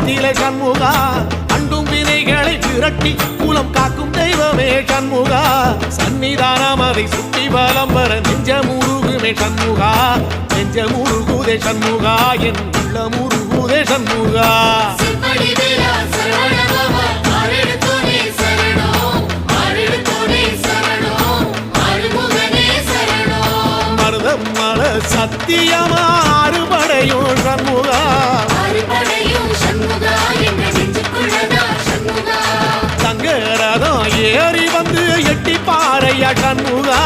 நிலை சண்முகா அண்டும் வினைகளை விரட்டி குலம் காக்கும் தெய்வமே சண்முகா சன்னிதானம் அதை சுற்றி பலம் வர நெஞ்சமுருகுமே சண்முகா நெஞ்சமுருகுதே சண்முகா என் உள்ளமுருகுதே சண்முகா மருதமல சத்தியமா அறுபடையும் சண்முகா தங்கரதம் ஏறி வந்து எட்டி பாறையா சண்முகா